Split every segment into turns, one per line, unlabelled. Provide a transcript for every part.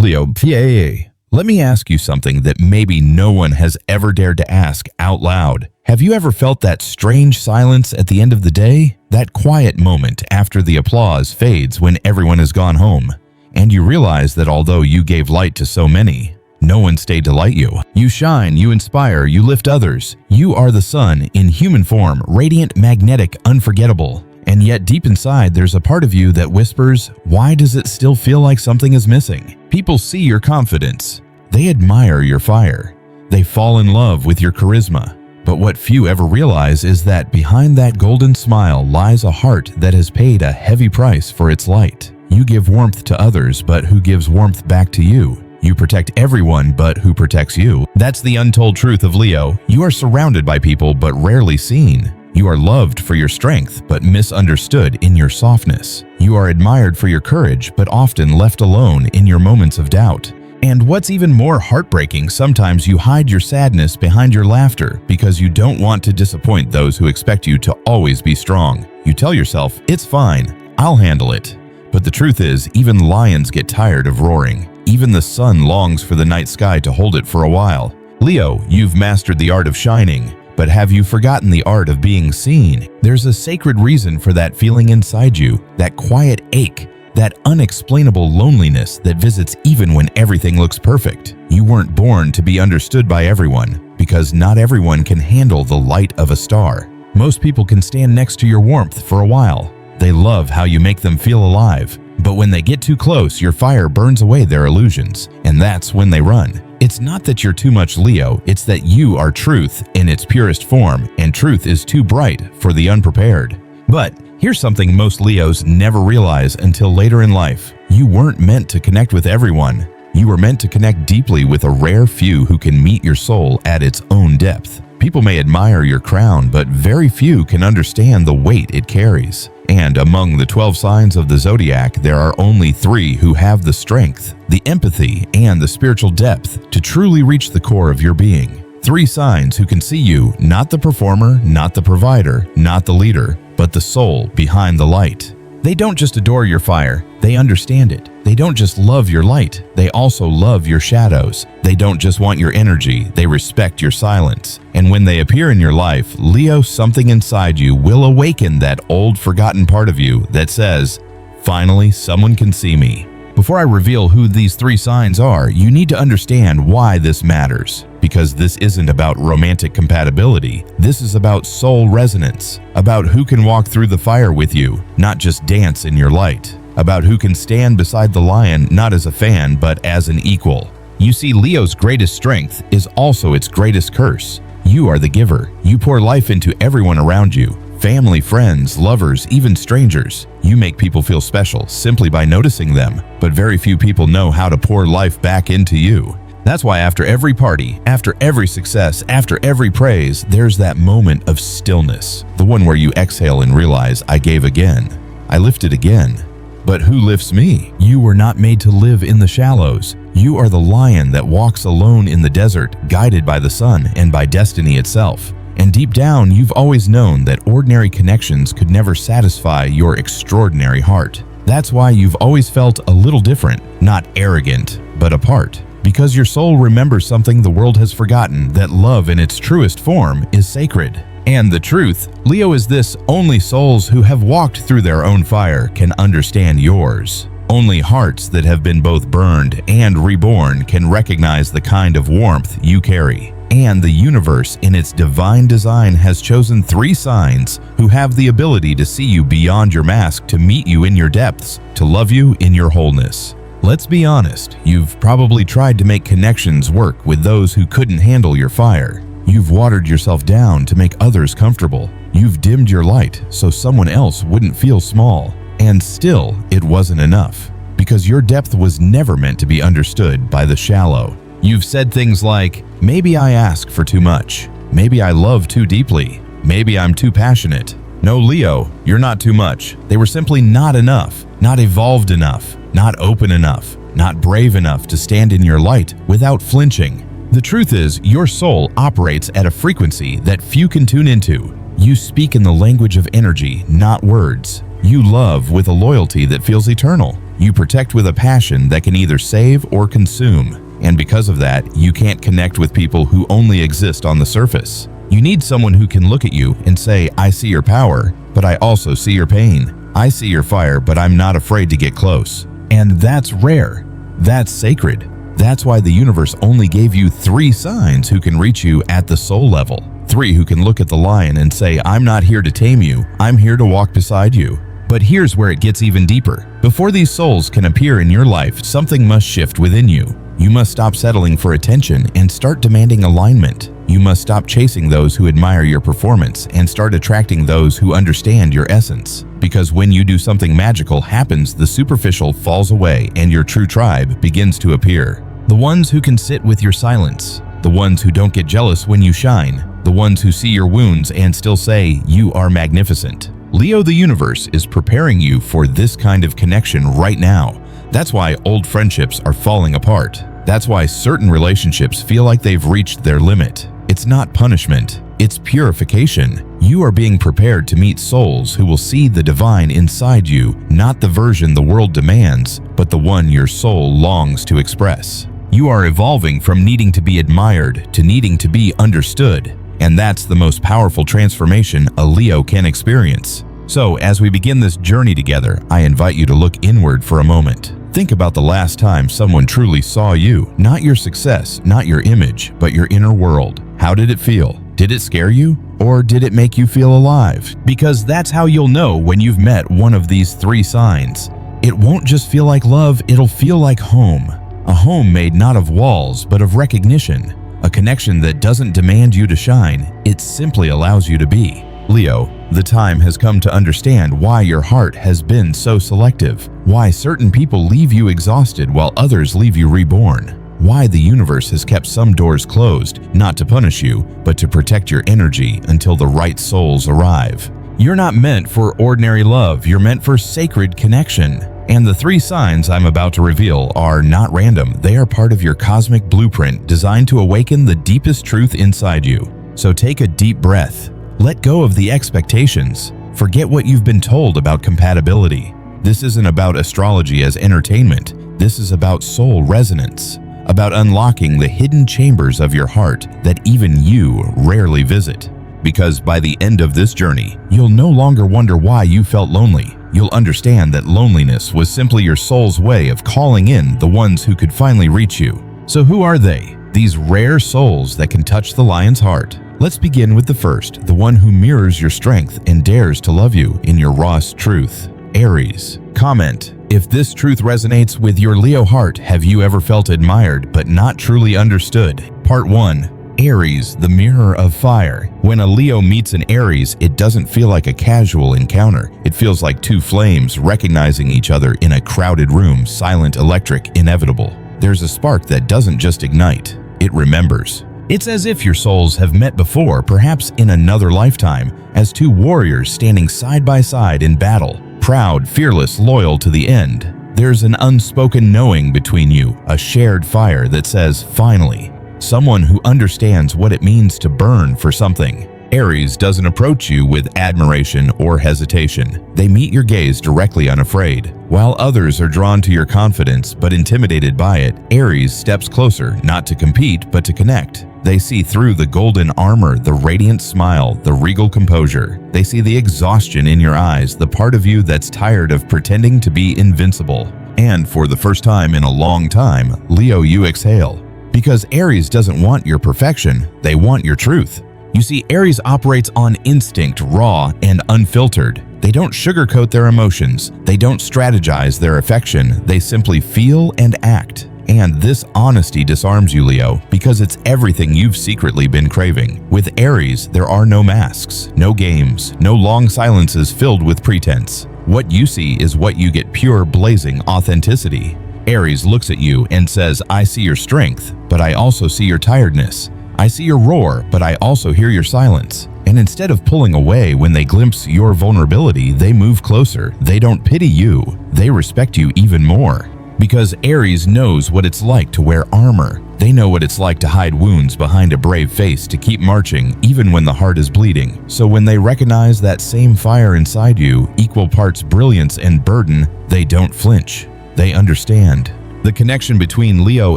Leo, PAA. Let me ask you something that maybe no one has ever dared to ask out loud. Have you ever felt that strange silence at the end of the day? That quiet moment after the applause fades when everyone has gone home, and you realize that although you gave light to so many, no one stayed to light you. You shine, you inspire, you lift others. You are the sun in human form, radiant, magnetic, unforgettable. And yet deep inside, there's a part of you that whispers, why does it still feel like something is missing? People see your confidence. They admire your fire. They fall in love with your charisma. But what few ever realize is that behind that golden smile lies a heart that has paid a heavy price for its light. You give warmth to others, but who gives warmth back to you? You protect everyone, but who protects you? That's the untold truth of Leo. You are surrounded by people, but rarely seen. You are loved for your strength, but misunderstood in your softness. You are admired for your courage, but often left alone in your moments of doubt. And what's even more heartbreaking, sometimes you hide your sadness behind your laughter because you don't want to disappoint those who expect you to always be strong. You tell yourself, it's fine, I'll handle it. But the truth is, even lions get tired of roaring. Even the sun longs for the night sky to hold it for a while. Leo, you've mastered the art of shining. But have you forgotten the art of being seen? There's a sacred reason for that feeling inside you, that quiet ache, that unexplainable loneliness that visits even when everything looks perfect. You weren't born to be understood by everyone, because not everyone can handle the light of a star. Most people can stand next to your warmth for a while. They love how you make them feel alive. But when they get too close, your fire burns away their illusions, and that's when they run. It's not that you're too much Leo, it's that you are truth in its purest form, and truth is too bright for the unprepared. But here's something most Leos never realize until later in life. You weren't meant to connect with everyone. You were meant to connect deeply with a rare few who can meet your soul at its own depth. People may admire your crown, but very few can understand the weight it carries. And among the 12 signs of the Zodiac, there are only 3 who have the strength, the empathy, and the spiritual depth to truly reach the core of your being. 3 signs who can see you, not the performer, not the provider, not the leader, but the soul behind the light. They don't just adore your fire, they understand it. They don't just love your light, they also love your shadows. They don't just want your energy, they respect your silence. And when they appear in your life, Leo, something inside you will awaken that old forgotten part of you that says, finally, someone can see me. Before I reveal who these 3 signs are, you need to understand why this matters. Because this isn't about romantic compatibility. This is about soul resonance, about who can walk through the fire with you, not just dance in your light, about who can stand beside the lion not as a fan, but as an equal. You see, Leo's greatest strength is also its greatest curse. You are the giver. You pour life into everyone around you. Family, friends, lovers, even strangers. You make people feel special simply by noticing them, but very few people know how to pour life back into you. That's why after every party, after every success, after every praise, there's that moment of stillness. The one where you exhale and realize, I gave again. I lifted again. But who lifts me? You were not made to live in the shallows. You are the lion that walks alone in the desert, guided by the sun and by destiny itself. And deep down, you've always known that ordinary connections could never satisfy your extraordinary heart. That's why you've always felt a little different, not arrogant, but apart. Because your soul remembers something the world has forgotten, that love in its truest form is sacred. And the truth, Leo, is this: only souls who have walked through their own fire can understand yours. Only hearts that have been both burned and reborn can recognize the kind of warmth you carry. And the universe, in its divine design, has chosen 3 signs who have the ability to see you beyond your mask, to meet you in your depths, to love you in your wholeness. Let's be honest, you've probably tried to make connections work with those who couldn't handle your fire. You've watered yourself down to make others comfortable. You've dimmed your light so someone else wouldn't feel small. And still, it wasn't enough, because your depth was never meant to be understood by the shallow. You've said things like, maybe I ask for too much. Maybe I love too deeply. Maybe I'm too passionate. No, Leo, you're not too much. They were simply not enough, not evolved enough, not open enough, not brave enough to stand in your light without flinching. The truth is, your soul operates at a frequency that few can tune into. You speak in the language of energy, not words. You love with a loyalty that feels eternal. You protect with a passion that can either save or consume, and because of that, you can't connect with people who only exist on the surface. You need someone who can look at you and say, I see your power, but I also see your pain. I see your fire, but I'm not afraid to get close. And that's rare. That's sacred. That's why the universe only gave you 3 signs who can reach you at the soul level. 3 who can look at the lion and say, I'm not here to tame you, I'm here to walk beside you. But here's where it gets even deeper. Before these souls can appear in your life, something must shift within you. You must stop settling for attention and start demanding alignment. You must stop chasing those who admire your performance and start attracting those who understand your essence. Because when you do something magical happens, the superficial falls away and your true tribe begins to appear. The ones who can sit with your silence. The ones who don't get jealous when you shine. The ones who see your wounds and still say, you are magnificent. Leo, the universe is preparing you for this kind of connection right now. That's why old friendships are falling apart. That's why certain relationships feel like they've reached their limit. It's not punishment, it's purification. You are being prepared to meet souls who will see the divine inside you, not the version the world demands, but the one your soul longs to express. You are evolving from needing to be admired to needing to be understood. And that's the most powerful transformation a Leo can experience. So, as we begin this journey together, I invite you to look inward for a moment. Think about the last time someone truly saw you, not your success, not your image, but your inner world. How did it feel? Did it scare you? Or did it make you feel alive? Because that's how you'll know when you've met one of these 3 signs. It won't just feel like love, it'll feel like home. A home made not of walls, but of recognition. A connection that doesn't demand you to shine, it simply allows you to be. Leo, the time has come to understand why your heart has been so selective, why certain people leave you exhausted while others leave you reborn, why the universe has kept some doors closed, not to punish you, but to protect your energy until the right souls arrive. You're not meant for ordinary love, you're meant for sacred connection. And the 3 signs I'm about to reveal are not random. They are part of your cosmic blueprint designed to awaken the deepest truth inside you. So take a deep breath. Let go of the expectations. Forget what you've been told about compatibility. This isn't about astrology as entertainment. This is about soul resonance, about unlocking the hidden chambers of your heart that even you rarely visit. Because by the end of this journey, you'll no longer wonder why you felt lonely. You'll understand that loneliness was simply your soul's way of calling in the ones who could finally reach you. So who are they? These rare souls that can touch the lion's heart. Let's begin with the first, the one who mirrors your strength and dares to love you in your rawest truth. Aries. Comment: if this truth resonates with your Leo heart, have you ever felt admired but not truly understood? Part 1. Aries, the mirror of fire. When a Leo meets an Aries, it doesn't feel like a casual encounter. It feels like 2 flames recognizing each other in a crowded room, silent, electric, inevitable. There's a spark that doesn't just ignite, it remembers. It's as if your souls have met before, perhaps in another lifetime, as 2 warriors standing side by side in battle, proud, fearless, loyal to the end. There's an unspoken knowing between you, a shared fire that says, finally. Someone who understands what it means to burn for something. Aries doesn't approach you with admiration or hesitation. They meet your gaze directly unafraid. While others are drawn to your confidence but intimidated by it, Aries steps closer, not to compete but to connect. They see through the golden armor, the radiant smile, the regal composure. They see the exhaustion in your eyes, the part of you that's tired of pretending to be invincible. And for the first time in a long time, Leo, you exhale. Because Aries doesn't want your perfection, they want your truth. You see, Aries operates on instinct, raw and unfiltered. They don't sugarcoat their emotions. They don't strategize their affection. They simply feel and act. And this honesty disarms you, Leo, because it's everything you've secretly been craving. With Aries, there are no masks, no games, no long silences filled with pretense. What you see is what you get: pure, blazing authenticity. Aries looks at you and says, I see your strength, but I also see your tiredness. I see your roar, but I also hear your silence. And instead of pulling away when they glimpse your vulnerability, they move closer. They don't pity you, they respect you even more. Because Aries knows what it's like to wear armor. They know what it's like to hide wounds behind a brave face, to keep marching even when the heart is bleeding. So when they recognize that same fire inside you, equal parts brilliance and burden, they don't flinch. They understand. The connection between Leo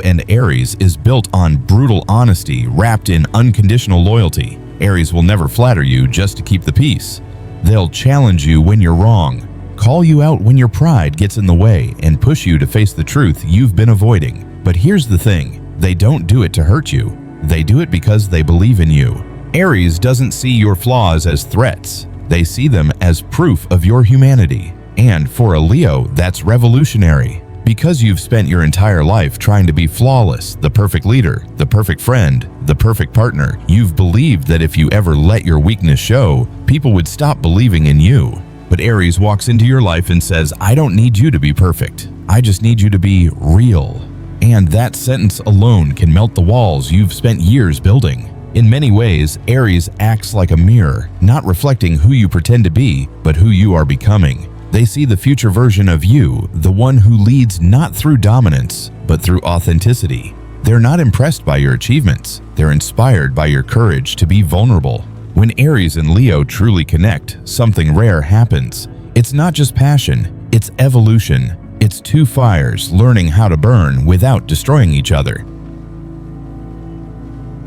and Aries is built on brutal honesty wrapped in unconditional loyalty. Aries will never flatter you just to keep the peace. They'll challenge you when you're wrong, call you out when your pride gets in the way, and push you to face the truth you've been avoiding. But here's the thing, they don't do it to hurt you. They do it because they believe in you. Aries doesn't see your flaws as threats. They see them as proof of your humanity. And for a Leo, that's revolutionary. Because you've spent your entire life trying to be flawless, the perfect leader, the perfect friend, the perfect partner, you've believed that if you ever let your weakness show, people would stop believing in you. But Aries walks into your life and says, I don't need you to be perfect. I just need you to be real. And that sentence alone can melt the walls you've spent years building. In many ways, Aries acts like a mirror, not reflecting who you pretend to be, but who you are becoming. They see the future version of you, the one who leads not through dominance, but through authenticity. They're not impressed by your achievements. They're inspired by your courage to be vulnerable. When Aries and Leo truly connect, something rare happens. It's not just passion, it's evolution. It's two fires learning how to burn without destroying each other.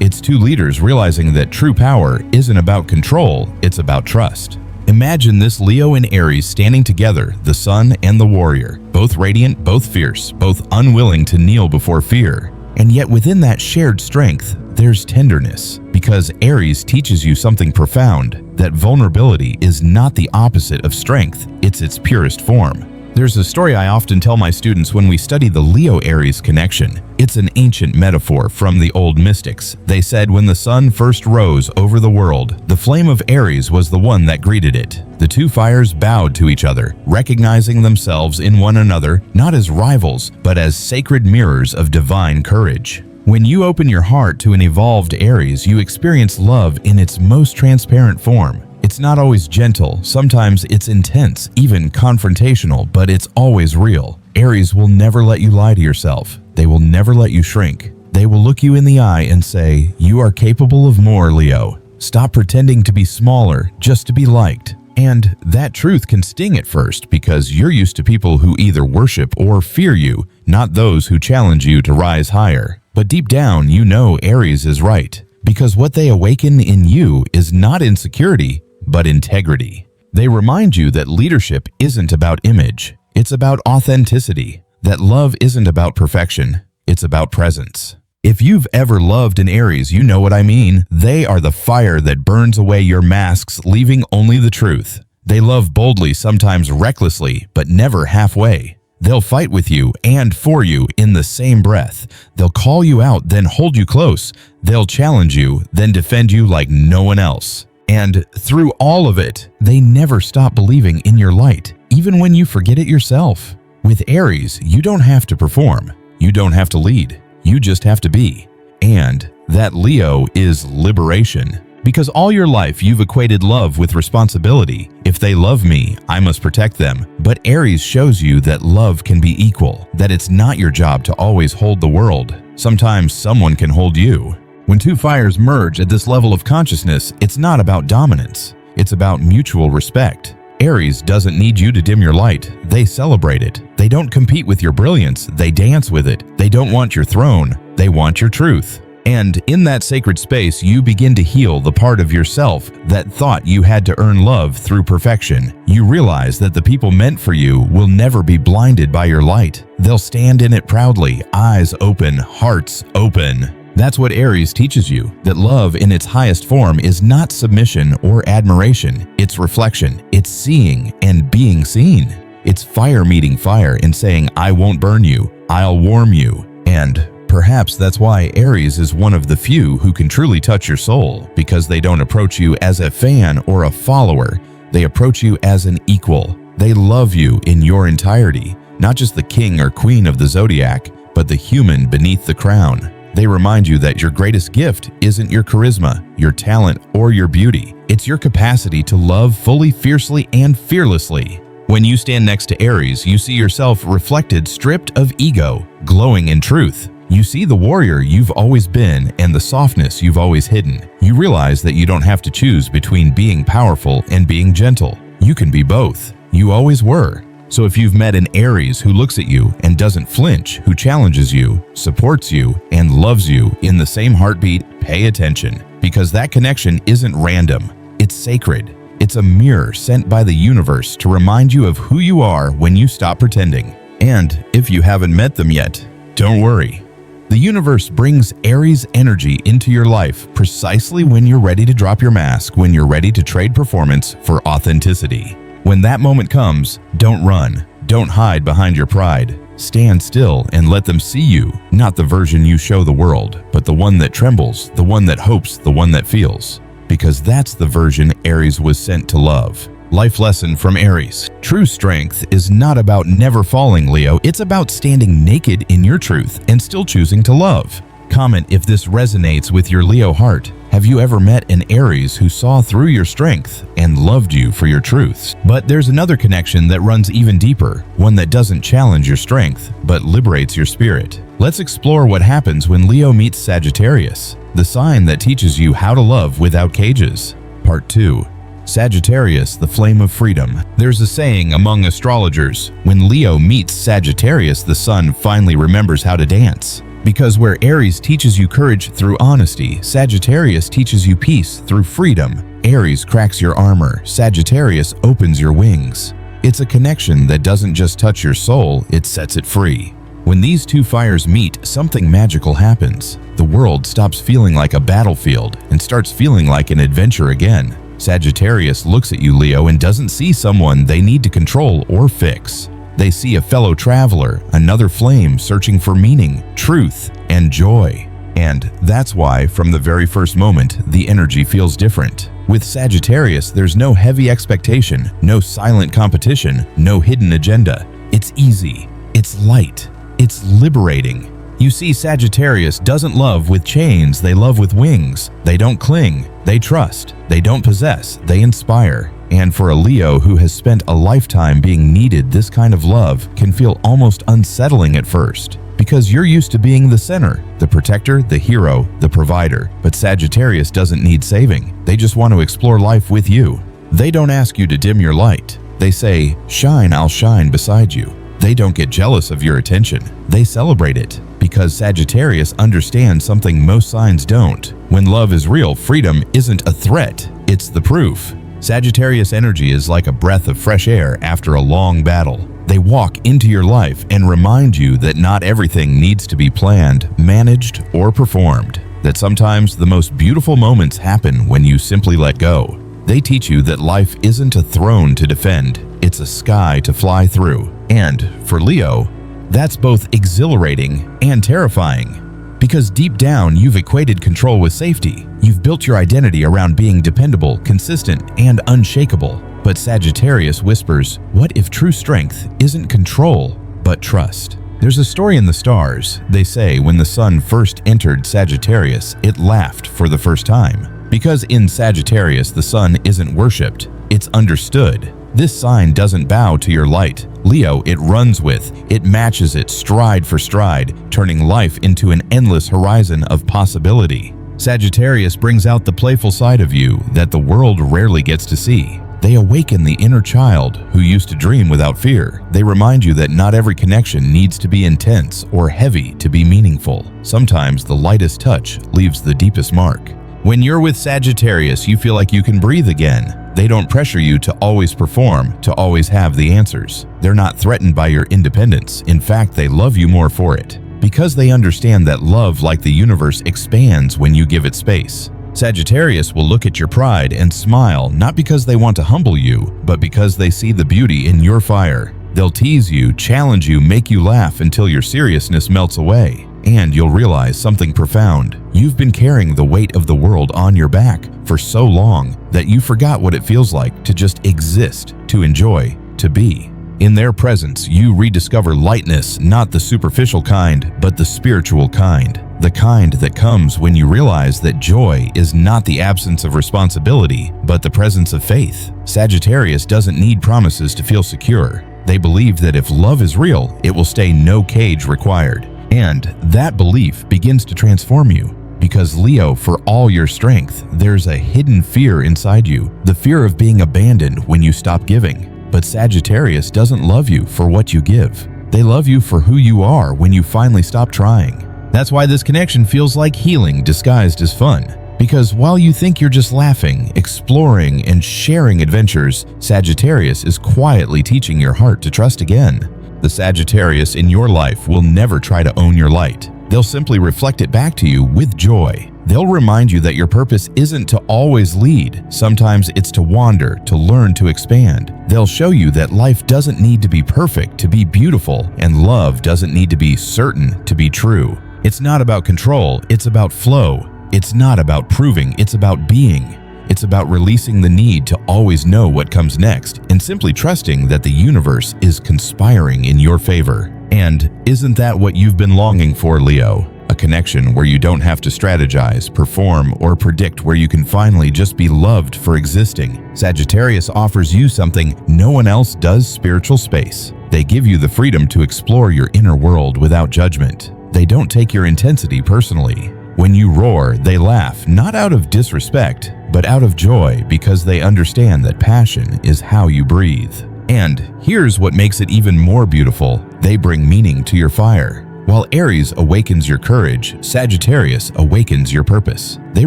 It's two leaders realizing that true power isn't about control, it's about trust. Imagine this Leo and Aries standing together, the sun and the warrior, both radiant, both fierce, both unwilling to kneel before fear. And yet within that shared strength, there's tenderness, because Aries teaches you something profound, that vulnerability is not the opposite of strength, it's its purest form. There's a story I often tell my students when we study the Leo-Aries connection. It's an ancient metaphor from the old mystics. They said when the sun first rose over the world, the flame of Aries was the one that greeted it. The two fires bowed to each other, recognizing themselves in one another, not as rivals, but as sacred mirrors of divine courage. When you open your heart to an evolved Aries, you experience love in its most transparent form. It's not always gentle, sometimes it's intense, even confrontational, but it's always real. Aries will never let you lie to yourself. They will never let you shrink. They will look you in the eye and say, you are capable of more, Leo. Stop pretending to be smaller just to be liked. And that truth can sting at first because you're used to people who either worship or fear you, not those who challenge you to rise higher. But deep down, you know Aries is right, because what they awaken in you is not insecurity, but integrity. They remind you that leadership isn't about image, it's about authenticity, that love isn't about perfection, it's about presence. If you've ever loved an Aries, you know what I mean. They are the fire that burns away your masks, leaving only the truth. They love boldly, sometimes recklessly, but never halfway. They'll fight with you and for you in the same breath. They'll call you out, then hold you close. They'll challenge you, then defend you like no one else. And through all of it, they never stop believing in your light, even when you forget it yourself. With Aries, you don't have to perform. You don't have to lead. You just have to be. And that Leo is liberation. Because all your life you've equated love with responsibility. If they love me, I must protect them. But Aries shows you that love can be equal, that it's not your job to always hold the world. Sometimes someone can hold you. When two fires merge at this level of consciousness, it's not about dominance. It's about mutual respect. Aries doesn't need you to dim your light. They celebrate it. They don't compete with your brilliance. They dance with it. They don't want your throne. They want your truth. And in that sacred space, you begin to heal the part of yourself that thought you had to earn love through perfection. You realize that the people meant for you will never be blinded by your light. They'll stand in it proudly, eyes open, hearts open. That's what Aries teaches you, that love in its highest form is not submission or admiration. It's reflection. It's seeing and being seen. It's fire meeting fire and saying, I won't burn you, I'll warm you. And perhaps that's why Aries is one of the few who can truly touch your soul, because they don't approach you as a fan or a follower. They approach you as an equal. They love you in your entirety, not just the king or queen of the Zodiac, but the human beneath the crown. They remind you that your greatest gift isn't your charisma, your talent, or your beauty. It's your capacity to love fully, fiercely, and fearlessly. When you stand next to Aries, you see yourself reflected, stripped of ego, glowing in truth. You see the warrior you've always been and the softness you've always hidden. You realize that you don't have to choose between being powerful and being gentle. You can be both. You always were. So if you've met an Aries who looks at you and doesn't flinch, who challenges you, supports you, and loves you in the same heartbeat, pay attention, because that connection isn't random. It's sacred. It's a mirror sent by the universe to remind you of who you are when you stop pretending. And if you haven't met them yet, don't worry. The universe brings Aries energy into your life precisely when you're ready to drop your mask, when you're ready to trade performance for authenticity. When that moment comes, don't run. Don't hide behind your pride. Stand still and let them see you, not the version you show the world, but the one that trembles, the one that hopes, the one that feels. Because that's the version Aries was sent to love. Life lesson from Aries. True strength is not about never falling, Leo. It's about standing naked in your truth and still choosing to love. Comment if this resonates with your Leo heart. Have you ever met an Aries who saw through your strength and loved you for your truths? But there's another connection that runs even deeper, one that doesn't challenge your strength, but liberates your spirit. Let's explore what happens when Leo meets Sagittarius, the sign that teaches you how to love without cages. Part 2. Sagittarius, the flame of freedom. There's a saying among astrologers, when Leo meets Sagittarius, the sun finally remembers how to dance. Because where Aries teaches you courage through honesty, Sagittarius teaches you peace through freedom. Aries cracks your armor, Sagittarius opens your wings. It's a connection that doesn't just touch your soul, it sets it free. When these two fires meet, something magical happens. The world stops feeling like a battlefield and starts feeling like an adventure again. Sagittarius looks at you, Leo, and doesn't see someone they need to control or fix. They see a fellow traveler, another flame searching for meaning, truth, and joy. And that's why, from the very first moment, the energy feels different. With Sagittarius, there's no heavy expectation, no silent competition, no hidden agenda. It's easy, it's light, it's liberating. You see, Sagittarius doesn't love with chains, they love with wings. They don't cling, they trust. They don't possess, they inspire. And for a Leo who has spent a lifetime being needed, this kind of love can feel almost unsettling at first. Because you're used to being the center, the protector, the hero, the provider. But Sagittarius doesn't need saving. They just want to explore life with you. They don't ask you to dim your light. They say, "Shine, I'll shine beside you." They don't get jealous of your attention. They celebrate it. Because Sagittarius understands something most signs don't. When love is real, freedom isn't a threat, it's the proof. Sagittarius energy is like a breath of fresh air after a long battle. They walk into your life and remind you that not everything needs to be planned, managed, or performed. That sometimes the most beautiful moments happen when you simply let go. They teach you that life isn't a throne to defend, it's a sky to fly through. And for Leo, that's both exhilarating and terrifying. Because deep down, you've equated control with safety. You've built your identity around being dependable, consistent, and unshakable. But Sagittarius whispers, what if true strength isn't control, but trust? There's a story in the stars. They say when the sun first entered Sagittarius, it laughed for the first time. Because in Sagittarius, the sun isn't worshipped, it's understood. This sign doesn't bow to your light. Leo, it runs with, it matches it stride for stride, turning life into an endless horizon of possibility. Sagittarius brings out the playful side of you that the world rarely gets to see. They awaken the inner child who used to dream without fear. They remind you that not every connection needs to be intense or heavy to be meaningful. Sometimes the lightest touch leaves the deepest mark. When you're with Sagittarius, you feel like you can breathe again. They don't pressure you to always perform, to always have the answers. They're not threatened by your independence. In fact, they love you more for it. Because they understand that love, like the universe, expands when you give it space. Sagittarius will look at your pride and smile, not because they want to humble you, but because they see the beauty in your fire. They'll tease you, challenge you, make you laugh until your seriousness melts away. And you'll realize something profound. You've been carrying the weight of the world on your back for so long that you forgot what it feels like to just exist, to enjoy, to be. In their presence, you rediscover lightness, not the superficial kind, but the spiritual kind. The kind that comes when you realize that joy is not the absence of responsibility, but the presence of faith. Sagittarius doesn't need promises to feel secure. They believe that if love is real, it will stay no cage required. And that belief begins to transform you. Because Leo, for all your strength, there's a hidden fear inside you, the fear of being abandoned when you stop giving. But Sagittarius doesn't love you for what you give. They love you for who you are when you finally stop trying. That's why this connection feels like healing disguised as fun. Because while you think you're just laughing, exploring, and sharing adventures, Sagittarius is quietly teaching your heart to trust again. The Sagittarius in your life will never try to own your light. They'll simply reflect it back to you with joy. They'll remind you that your purpose isn't to always lead. Sometimes it's to wander, to learn, to expand. They'll show you that life doesn't need to be perfect to be beautiful, and love doesn't need to be certain to be true. It's not about control, it's about flow. It's not about proving, it's about being. It's about releasing the need to always know what comes next and simply trusting that the universe is conspiring in your favor. And isn't that what you've been longing for, Leo? A connection where you don't have to strategize, perform, or predict, where you can finally just be loved for existing. Sagittarius offers you something no one else does: spiritual space. They give you the freedom to explore your inner world without judgment. They don't take your intensity personally. When you roar, they laugh, not out of disrespect, but out of joy, because they understand that passion is how you breathe. And here's what makes it even more beautiful: they bring meaning to your fire. While Aries awakens your courage, Sagittarius awakens your purpose. They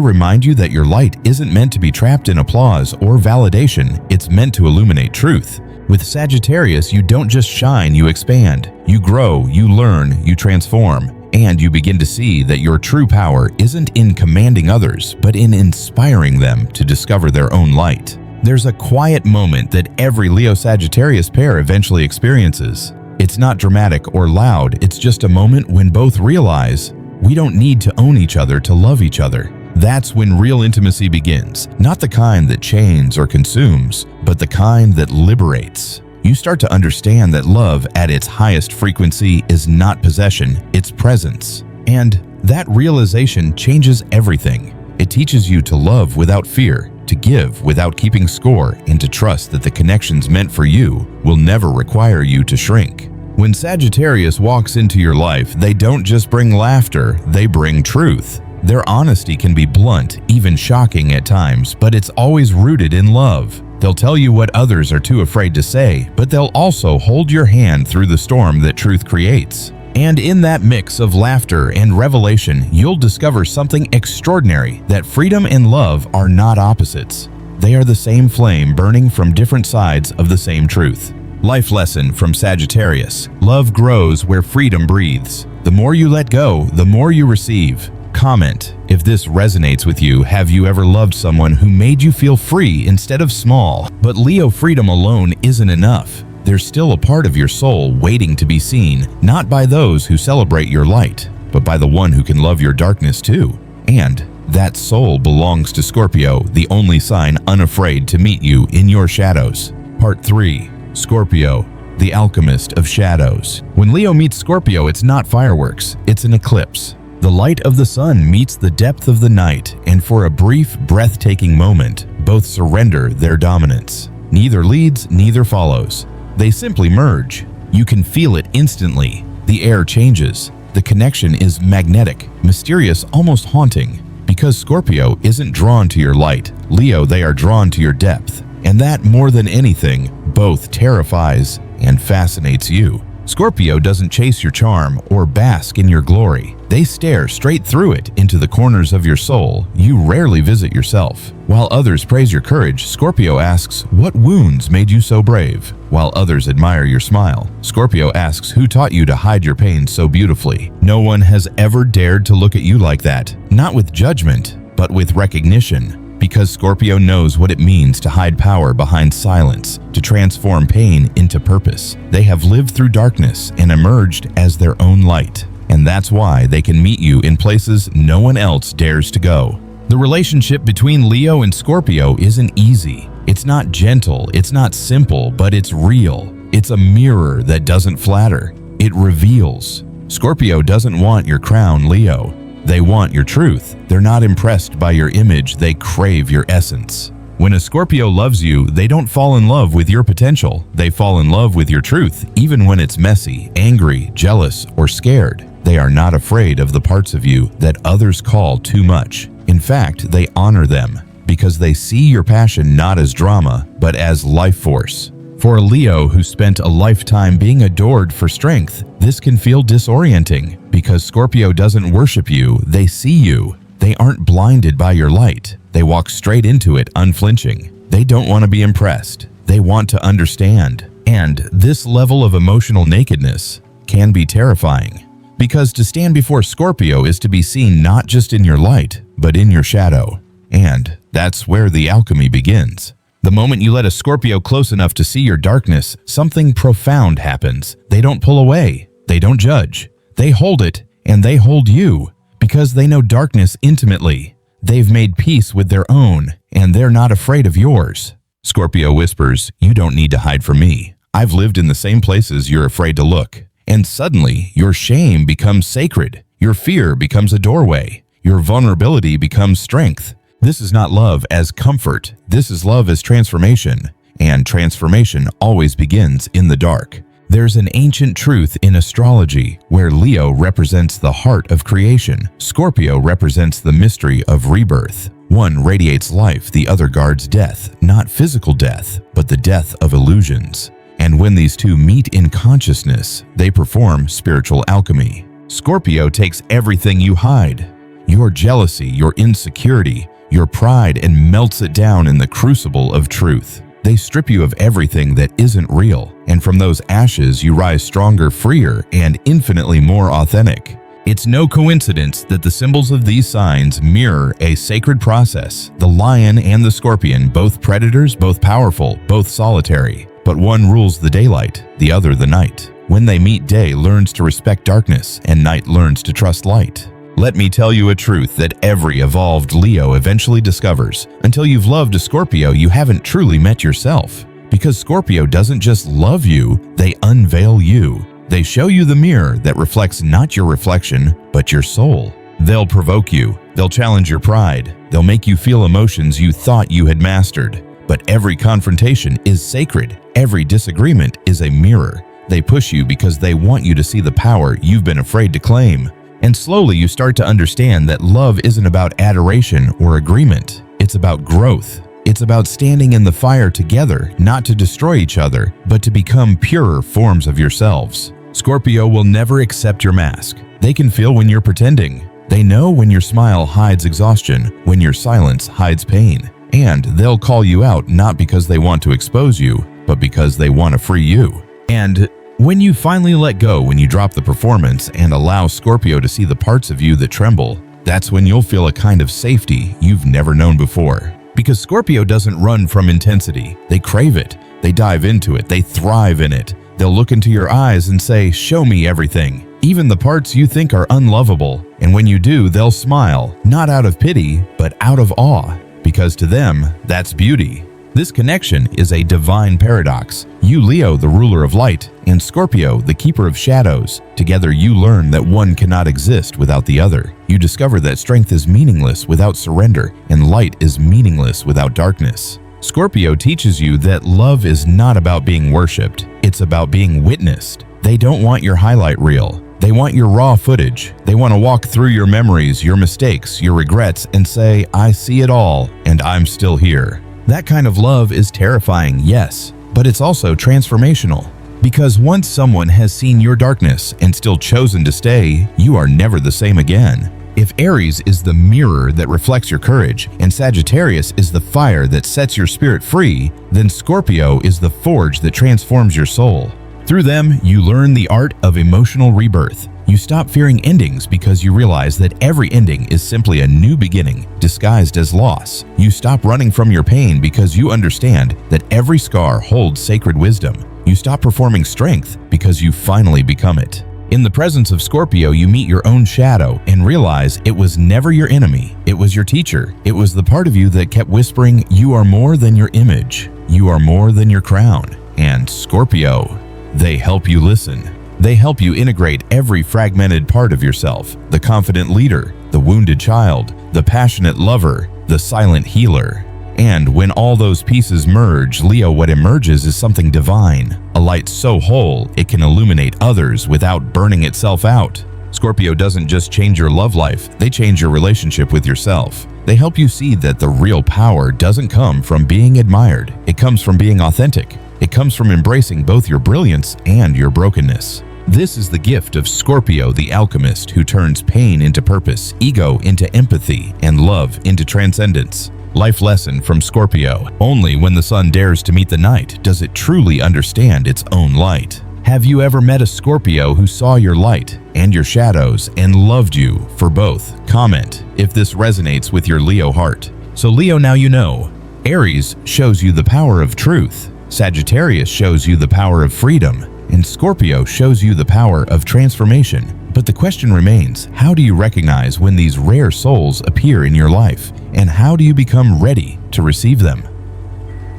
remind you that your light isn't meant to be trapped in applause or validation, it's meant to illuminate truth. With Sagittarius, you don't just shine, you expand. You grow, you learn, you transform. And you begin to see that your true power isn't in commanding others, but in inspiring them to discover their own light. There's a quiet moment that every Leo-Sagittarius pair eventually experiences. It's not dramatic or loud, it's just a moment when both realize we don't need to own each other to love each other. That's when real intimacy begins, not the kind that chains or consumes, but the kind that liberates. You start to understand that love at its highest frequency is not possession, it's presence. And that realization changes everything. It teaches you to love without fear, to give without keeping score, and to trust that the connections meant for you will never require you to shrink. When Sagittarius walks into your life, they don't just bring laughter, they bring truth. Their honesty can be blunt, even shocking at times, but it's always rooted in love. They'll tell you what others are too afraid to say, but they'll also hold your hand through the storm that truth creates. And in that mix of laughter and revelation, you'll discover something extraordinary: that freedom and love are not opposites. They are the same flame burning from different sides of the same truth. Life lesson from Sagittarius: love grows where freedom breathes. The more you let go, the more you receive. Comment if this resonates with you. Have you ever loved someone who made you feel free instead of small? But Leo, freedom alone isn't enough. There's still a part of your soul waiting to be seen, not by those who celebrate your light, but by the one who can love your darkness too. And that soul belongs to Scorpio, the only sign unafraid to meet you in your shadows. Part 3. Scorpio, the alchemist of shadows. When Leo meets Scorpio, it's not fireworks, it's an eclipse. The light of the sun meets the depth of the night, and for a brief, breathtaking moment, both surrender their dominance. Neither leads, neither follows. They simply merge. You can feel it instantly. The air changes. The connection is magnetic, mysterious, almost haunting. Because Scorpio isn't drawn to your light, Leo, they are drawn to your depth. And that, more than anything, both terrifies and fascinates you. Scorpio doesn't chase your charm or bask in your glory. They stare straight through it into the corners of your soul. You rarely visit yourself. While others praise your courage, Scorpio asks, what wounds made you so brave? While others admire your smile, Scorpio asks, who taught you to hide your pain so beautifully? No one has ever dared to look at you like that, not with judgment, but with recognition. Because Scorpio knows what it means to hide power behind silence, to transform pain into purpose. They have lived through darkness and emerged as their own light. And that's why they can meet you in places no one else dares to go. The relationship between Leo and Scorpio isn't easy. It's not gentle, it's not simple, but it's real. It's a mirror that doesn't flatter. It reveals. Scorpio doesn't want your crown, Leo. They want your truth. They're not impressed by your image, they crave your essence. When a Scorpio loves you, they don't fall in love with your potential. They fall in love with your truth, even when it's messy, angry, jealous, or scared. They are not afraid of the parts of you that others call too much. In fact, they honor them because they see your passion not as drama, but as life force. For a Leo who spent a lifetime being adored for strength, this can feel disorienting because Scorpio doesn't worship you, they see you. They aren't blinded by your light. They walk straight into it unflinching. They don't want to be impressed. They want to understand. And this level of emotional nakedness can be terrifying because to stand before Scorpio is to be seen not just in your light, but in your shadow. And that's where the alchemy begins. The moment you let a Scorpio close enough to see your darkness, something profound happens. They don't pull away. They don't judge. They hold it, and they hold you because they know darkness intimately. They've made peace with their own, and they're not afraid of yours. Scorpio whispers, "You don't need to hide from me. I've lived in the same places you're afraid to look." And suddenly, your shame becomes sacred. Your fear becomes a doorway. Your vulnerability becomes strength. This is not love as comfort. This is love as transformation. And transformation always begins in the dark. There's an ancient truth in astrology where Leo represents the heart of creation. Scorpio represents the mystery of rebirth. One radiates life, the other guards death, not physical death, but the death of illusions. And when these two meet in consciousness, they perform spiritual alchemy. Scorpio takes everything you hide, your jealousy, your insecurity, your pride, and melts it down in the crucible of truth. They strip you of everything that isn't real, and from those ashes you rise stronger, freer, and infinitely more authentic. It's no coincidence that the symbols of these signs mirror a sacred process. The lion and the scorpion, both predators, both powerful, both solitary. But one rules the daylight, the other the night. When they meet, day learns to respect darkness, and night learns to trust light. Let me tell you a truth that every evolved Leo eventually discovers. Until you've loved a Scorpio, you haven't truly met yourself. Because Scorpio doesn't just love you, they unveil you. They show you the mirror that reflects not your reflection, but your soul. They'll provoke you. They'll challenge your pride. They'll make you feel emotions you thought you had mastered. But every confrontation is sacred. Every disagreement is a mirror. They push you because they want you to see the power you've been afraid to claim. And slowly you start to understand that love isn't about adoration or agreement. It's about growth. It's about standing in the fire together, not to destroy each other, but to become purer forms of yourselves. Scorpio will never accept your mask. They can feel when you're pretending. They know when your smile hides exhaustion, when your silence hides pain. And they'll call you out not because they want to expose you, but because they want to free you. And when you finally let go, when you drop the performance and allow Scorpio to see the parts of you that tremble, that's when you'll feel a kind of safety you've never known before. Because Scorpio doesn't run from intensity. They crave it. They dive into it. They thrive in it. They'll look into your eyes and say, "Show me everything." Even the parts you think are unlovable. And when you do, they'll smile, not out of pity, but out of awe. Because to them, that's beauty. This connection is a divine paradox. You, Leo, the ruler of light, and Scorpio, the keeper of shadows. Together you learn that one cannot exist without the other. You discover that strength is meaningless without surrender, and light is meaningless without darkness. Scorpio teaches you that love is not about being worshipped. It's about being witnessed. They don't want your highlight reel. They want your raw footage. They want to walk through your memories, your mistakes, your regrets, and say, "I see it all, and I'm still here." That kind of love is terrifying, yes, but it's also transformational. Because once someone has seen your darkness and still chosen to stay, you are never the same again. If Aries is the mirror that reflects your courage, and Sagittarius is the fire that sets your spirit free, then Scorpio is the forge that transforms your soul. Through them, you learn the art of emotional rebirth. You stop fearing endings because you realize that every ending is simply a new beginning disguised as loss. You stop running from your pain because you understand that every scar holds sacred wisdom. You stop performing strength because you finally become it. In the presence of Scorpio, you meet your own shadow and realize it was never your enemy. It was your teacher. It was the part of you that kept whispering, "You are more than your image. You are more than your crown." And Scorpio, they help you listen. They help you integrate every fragmented part of yourself: the confident leader, the wounded child, the passionate lover, the silent healer. And when all those pieces merge, Leo, what emerges is something divine, a light so whole it can illuminate others without burning itself out. Scorpio doesn't just change your love life, they change your relationship with yourself. They help you see that the real power doesn't come from being admired, it comes from being authentic. It comes from embracing both your brilliance and your brokenness. This is the gift of Scorpio, the alchemist, who turns pain into purpose, ego into empathy, and love into transcendence. Life lesson from Scorpio: only when the sun dares to meet the night does it truly understand its own light. Have you ever met a Scorpio who saw your light and your shadows and loved you for both? Comment if this resonates with your Leo heart. So Leo, now you know. Aries shows you the power of truth. Sagittarius shows you the power of freedom. And Scorpio shows you the power of transformation. But the question remains, how do you recognize when these rare souls appear in your life? And how do you become ready to receive them?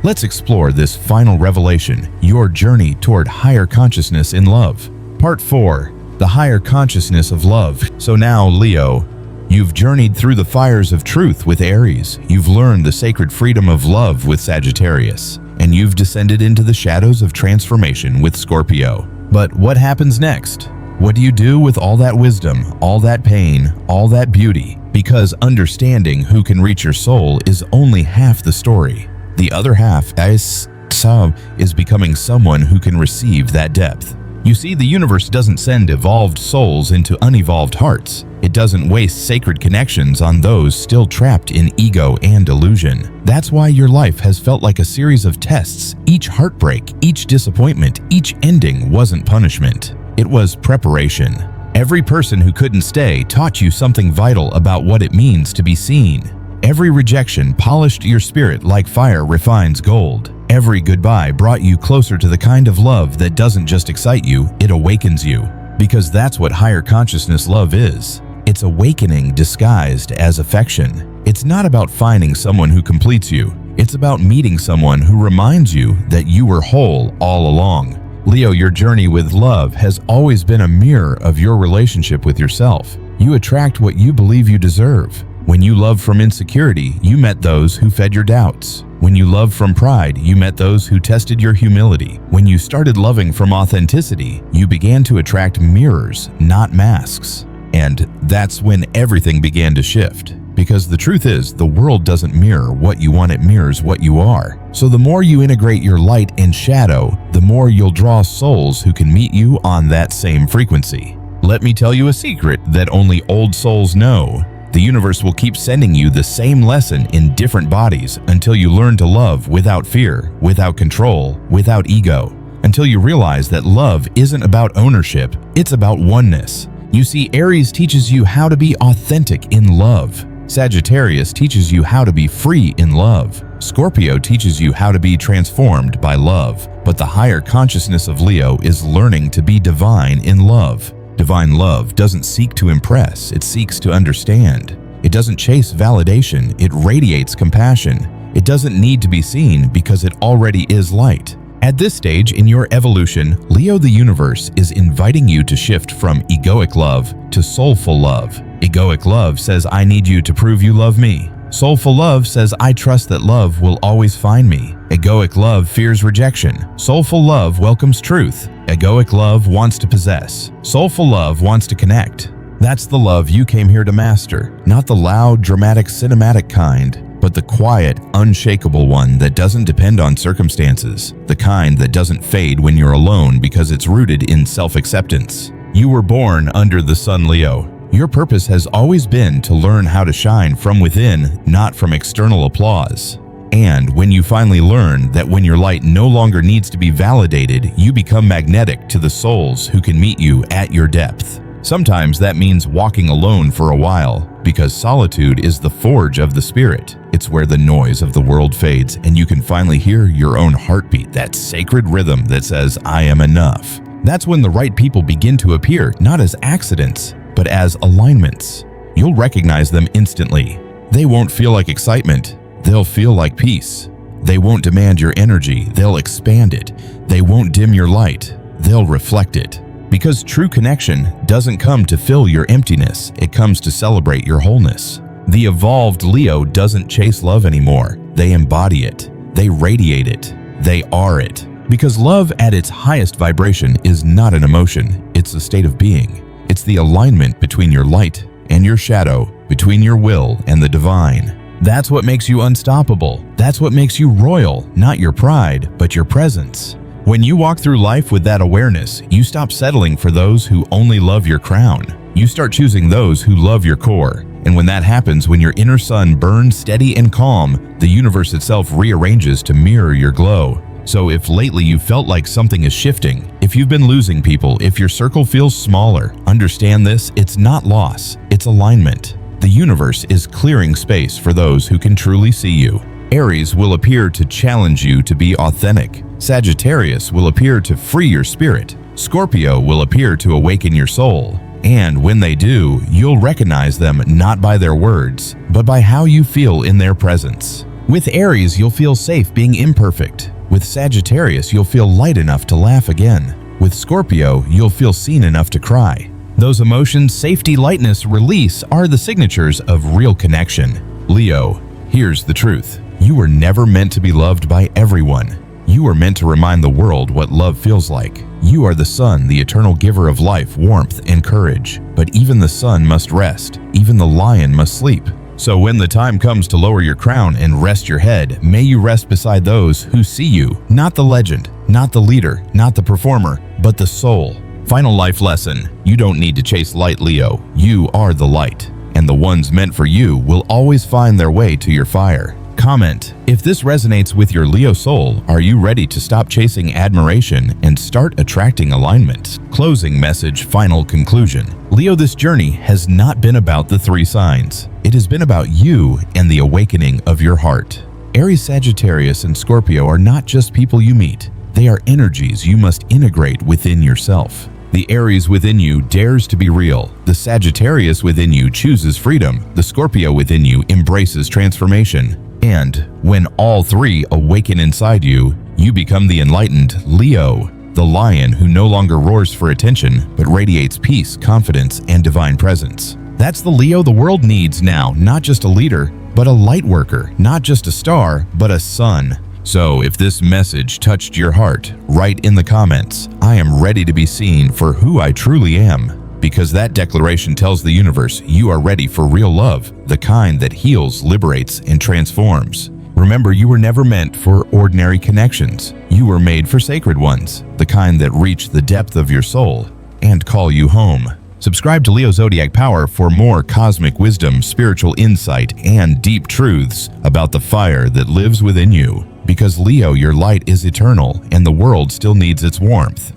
Let's explore this final revelation, your journey toward higher consciousness in love. Part 4. The higher consciousness of love. So now, Leo, you've journeyed through the fires of truth with Aries. You've learned the sacred freedom of love with Sagittarius. And you've descended into the shadows of transformation with Scorpio. But what happens next? What do you do with all that wisdom, all that pain, all that beauty? Because understanding who can reach your soul is only half the story. The other half is becoming someone who can receive that depth. You see, the universe doesn't send evolved souls into unevolved hearts. It doesn't waste sacred connections on those still trapped in ego and illusion. That's why your life has felt like a series of tests. Each heartbreak, each disappointment, each ending wasn't punishment. It was preparation. Every person who couldn't stay taught you something vital about what it means to be seen. Every rejection polished your spirit like fire refines gold. Every goodbye brought you closer to the kind of love that doesn't just excite you, it awakens you. Because that's what higher consciousness love is. It's awakening disguised as affection. It's not about finding someone who completes you. It's about meeting someone who reminds you that you were whole all along. Leo, your journey with love has always been a mirror of your relationship with yourself. You attract what you believe you deserve. When you love from insecurity, you met those who fed your doubts. When you love from pride, you met those who tested your humility. When you started loving from authenticity, you began to attract mirrors, not masks. And that's when everything began to shift. Because the truth is, the world doesn't mirror what you want, it mirrors what you are. So the more you integrate your light and shadow, the more you'll draw souls who can meet you on that same frequency. Let me tell you a secret that only old souls know. The universe will keep sending you the same lesson in different bodies until you learn to love without fear, without control, without ego. Until you realize that love isn't about ownership, it's about oneness. You see, Aries teaches you how to be authentic in love. Sagittarius teaches you how to be free in love. Scorpio teaches you how to be transformed by love. But the higher consciousness of Leo is learning to be divine in love. Divine love doesn't seek to impress, it seeks to understand. It doesn't chase validation, it radiates compassion. It doesn't need to be seen because it already is light. At this stage in your evolution, Leo, the universe is inviting you to shift from egoic love to soulful love. Egoic love says, I need you to prove you love me. Soulful love says, I trust that love will always find me. Egoic love fears rejection. Soulful love welcomes truth. Egoic love wants to possess. Soulful love wants to connect. That's the love you came here to master. Not the loud, dramatic, cinematic kind, but the quiet, unshakable one that doesn't depend on circumstances. The kind that doesn't fade when you're alone because it's rooted in self-acceptance. You were born under the sun, Leo. Your purpose has always been to learn how to shine from within, not from external applause. And when you finally learn that when your light no longer needs to be validated, you become magnetic to the souls who can meet you at your depth. Sometimes that means walking alone for a while, because solitude is the forge of the spirit. It's where the noise of the world fades and you can finally hear your own heartbeat, that sacred rhythm that says, I am enough. That's when the right people begin to appear, not as accidents, but as alignments. You'll recognize them instantly. They won't feel like excitement. They'll feel like peace. They won't demand your energy. They'll expand it. They won't dim your light. They'll reflect it. Because true connection doesn't come to fill your emptiness. It comes to celebrate your wholeness. The evolved Leo doesn't chase love anymore. They embody it. They radiate it. They are it. Because love at its highest vibration is not an emotion. It's a state of being. It's the alignment between your light and your shadow, between your will and the divine. That's what makes you unstoppable. That's what makes you royal, not your pride, but your presence. When you walk through life with that awareness, you stop settling for those who only love your crown. You start choosing those who love your core. And when that happens, when your inner sun burns steady and calm, the universe itself rearranges to mirror your glow. So if lately you felt like something is shifting, if you've been losing people, if your circle feels smaller, understand this: it's not loss, it's alignment. The universe is clearing space for those who can truly see you. Aries will appear to challenge you to be authentic. Sagittarius will appear to free your spirit. Scorpio will appear to awaken your soul. And when they do, you'll recognize them not by their words, but by how you feel in their presence. With Aries, you'll feel safe being imperfect. With Sagittarius, you'll feel light enough to laugh again. With Scorpio, you'll feel seen enough to cry. Those emotions, safety, lightness, release, are the signatures of real connection. Leo, here's the truth. You were never meant to be loved by everyone. You were meant to remind the world what love feels like. You are the sun, the eternal giver of life, warmth, and courage. But even the sun must rest. Even the lion must sleep. So when the time comes to lower your crown and rest your head, may you rest beside those who see you, not the legend, not the leader, not the performer, but the soul. Final life lesson: you don't need to chase light, Leo. You are the light, and the ones meant for you will always find their way to your fire. Comment: if this resonates with your Leo soul, are you ready to stop chasing admiration and start attracting alignment? Closing message, final conclusion. Leo, this journey has not been about the three signs. It has been about you and the awakening of your heart. Aries, Sagittarius, and Scorpio are not just people you meet. They are energies you must integrate within yourself. The Aries within you dares to be real. The Sagittarius within you chooses freedom. The Scorpio within you embraces transformation. And when all three awaken inside you, you become the enlightened Leo, the lion who no longer roars for attention, but radiates peace, confidence, and divine presence. That's the Leo the world needs now, not just a leader, but a light worker, not just a star, but a sun. So if this message touched your heart, write in the comments, "I am ready to be seen for who I truly am." Because that declaration tells the universe you are ready for real love, the kind that heals, liberates, and transforms. Remember, you were never meant for ordinary connections. You were made for sacred ones, the kind that reach the depth of your soul and call you home. Subscribe to Leo Zodiac Power for more cosmic wisdom, spiritual insight, and deep truths about the fire that lives within you. Because Leo, your light is eternal, and the world still needs its warmth.